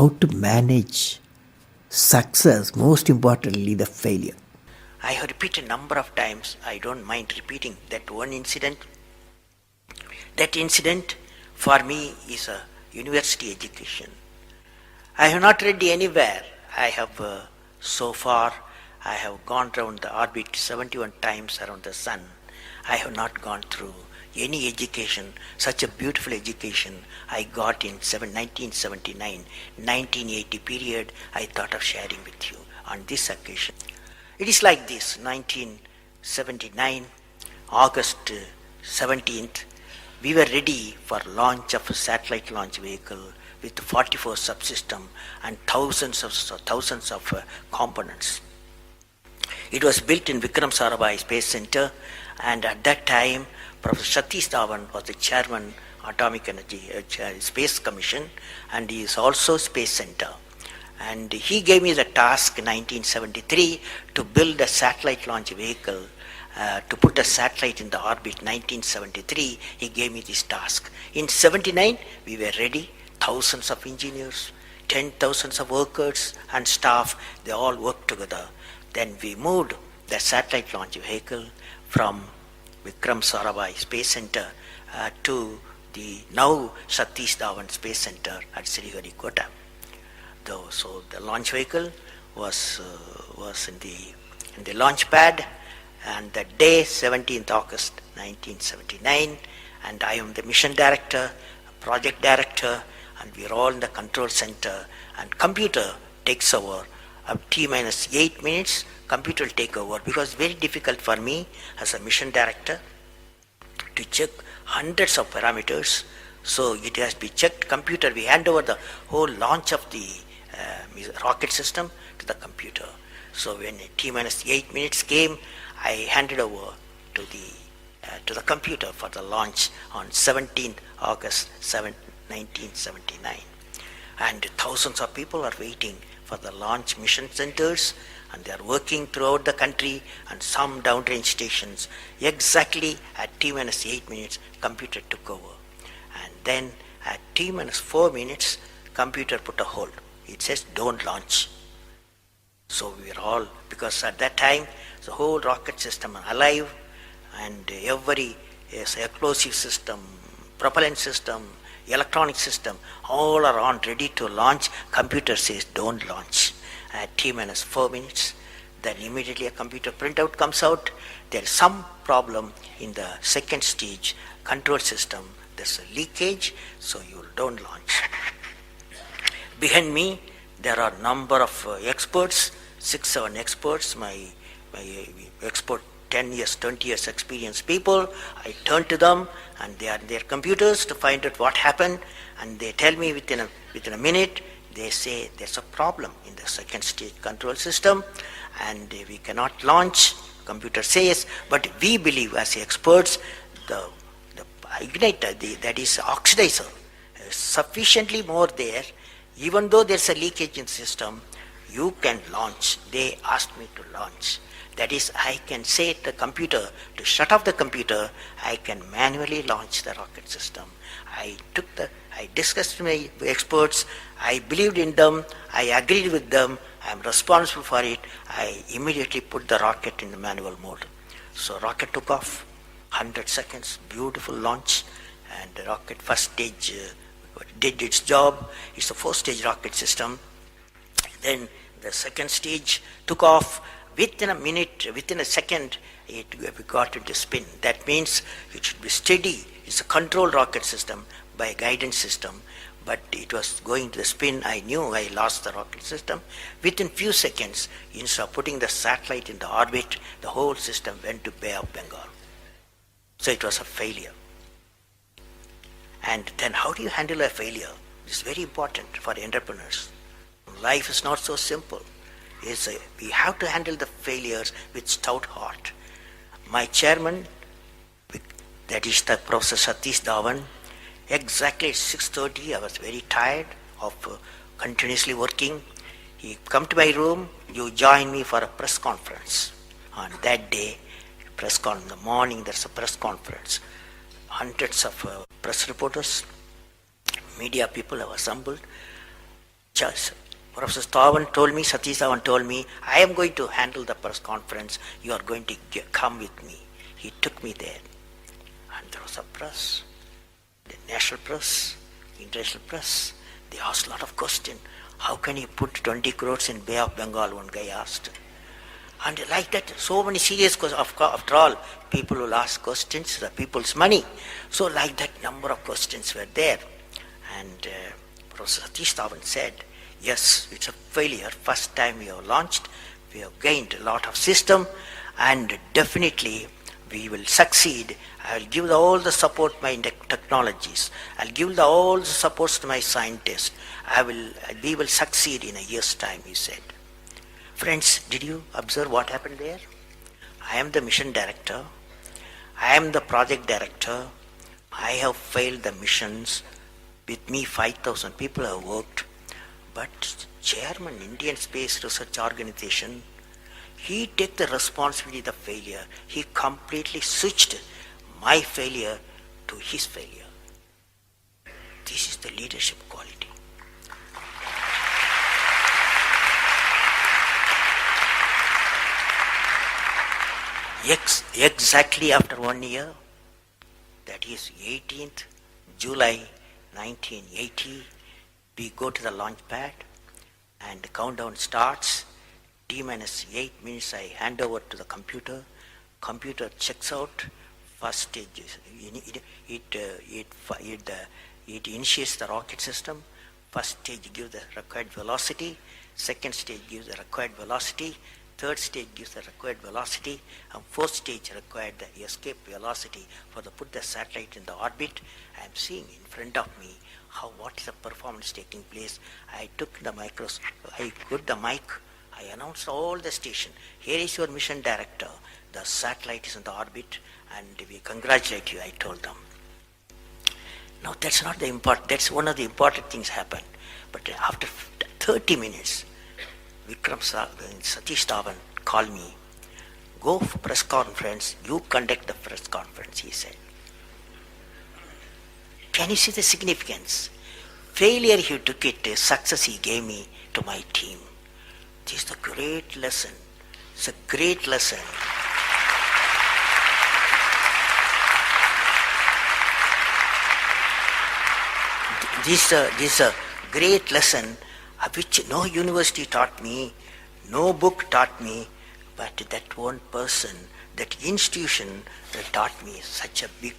how to manage success, most importantly the failure. I have repeated a number of times, I don't mind repeating that one incident. That incident for me is a university education. I have not read anywhere. I have so far, I have gone around the orbit 71 times around the sun. I have not gone through any education, such a beautiful education I got in 1979, 1980 period. I thought of sharing with you on this occasion. It is like this: 1979, August 17th, we were ready for launch of a satellite launch vehicle with 44 subsystem and thousands of components. It was built in Vikram Sarabhai Space Center, and at that time, Professor Satish Dhawan was the chairman Atomic Energy Space Commission, and he is also Space Center. And he gave me the task in 1973 to build a satellite launch vehicle, to put a satellite in the orbit. 1973, he gave me this task. In 79, we were ready. Thousands of engineers, 10,000 of workers and staff, they all worked together. Then we moved the satellite launch vehicle from Vikram Sarabhai Space Center to the now Satish Dhawan Space Center at Sriharikota. So the launch vehicle was in the launch pad, and the day 17th August 1979, and I am the mission director, project director, and we are all in the control center, and computer takes over. T minus 8 minutes, computer will take over, because it's very difficult for me as a mission director to check hundreds of parameters. So it has to be checked. Computer, we hand over the whole launch of the rocket system to the computer. So when T minus 8 minutes came, I handed over to the computer for the launch on 17th August 1979. And thousands of people are waiting for the launch mission centers, and they are working throughout the country and some downrange stations. Exactly at T minus 8 minutes, computer took over. And then at T minus 4 minutes, computer put a hold. It says don't launch. So we were all, because at that time the whole rocket system are alive, and every explosive system, propellant system, electronic system, all are on ready to launch. Computer says don't launch. At T minus 4 minutes, then immediately a computer printout comes out. There is some problem in the second stage control system. There's a leakage, so you don't launch. Behind me, there are number of experts, 6-7 experts, my expert 10 years, 20 years experienced people. I turn to them, and they are in their computers to find out what happened, and they tell me within a minute. They say there's a problem in the second stage control system, and we cannot launch. Computer says, but we believe as experts, the igniter, that is oxidizer, is sufficiently more there. Even though there's a leakage in the system, you can launch. They asked me to launch. That is, I can say to the computer to shut off the computer. I can manually launch the rocket system. I discussed with my experts. I believed in them. I agreed with them. I am responsible for it. I immediately put the rocket in the manual mode. So rocket took off, 100 seconds, beautiful launch, and the rocket first stage did its job. It's a 4-stage rocket system. Then the second stage took off. Within a minute, within a second, we got into spin. That means it should be steady. It's a controlled rocket system by a guidance system, but it was going to the spin. I knew I lost the rocket system. Within few seconds, instead of putting the satellite in the orbit, the whole system went to Bay of Bengal. So it was a failure. And then how do you handle a failure? It's very important for entrepreneurs. Life is not so simple. We have to handle the failures with stout heart. My chairman, that is the Professor Satish Dhawan, exactly at 6:30, I was very tired of continuously working. He come to my room, you join me for a press conference. On that day, in the morning, there's a press conference. Hundreds of press reporters, media people have assembled. Professor Dhawan told me, Satish Dhawan told me, I am going to handle the press conference. You are going to come with me. He took me there. And there was a press, the national press, international press. They asked a lot of questions. How can you put 20 crores in Bay of Bengal, one guy asked. And like that, so many serious questions. After all, people will ask questions, the people's money. So like that, number of questions were there. And Professor Satish Dhawan said, yes, it's a failure. First time we have launched, we have gained a lot of system, and definitely we will succeed. I will give all the support to my technologies. I'll give all the supports to my scientists. We will succeed in a year's time, he said. Friends, did you observe what happened there? I am the mission director. I am the project director. I have failed the missions. With me, 5,000 people have worked. But chairman, Indian Space Research Organization, he took the responsibility of the failure. He completely switched my failure to his failure. This is the leadership quality. Exactly after 1 year, that is 18th July 1980, we go to the launch pad and the countdown starts. T-minus 8 minutes I hand over to the computer. Computer checks out. First stage, it initiates the rocket system. First stage gives the required velocity. Second stage gives the required velocity. Third stage gives the required velocity, and fourth stage required the escape velocity for the put the satellite in the orbit. I am seeing in front of me what is the performance taking place. I took the I put the mic, I announced all the station. Here is your mission director. The satellite is in the orbit, and we congratulate you, I told them. Now that's not the important, that's one of the important things happened. But after 30 minutes, Satish Dhawan called me, go for press conference, you conduct the press conference, he said. Can you see the significance? Failure he took it, success he gave me to my team. This is a great lesson. It's a great lesson. This is a great lesson which no university taught me, no book taught me, but that one person, that institution that taught me such a big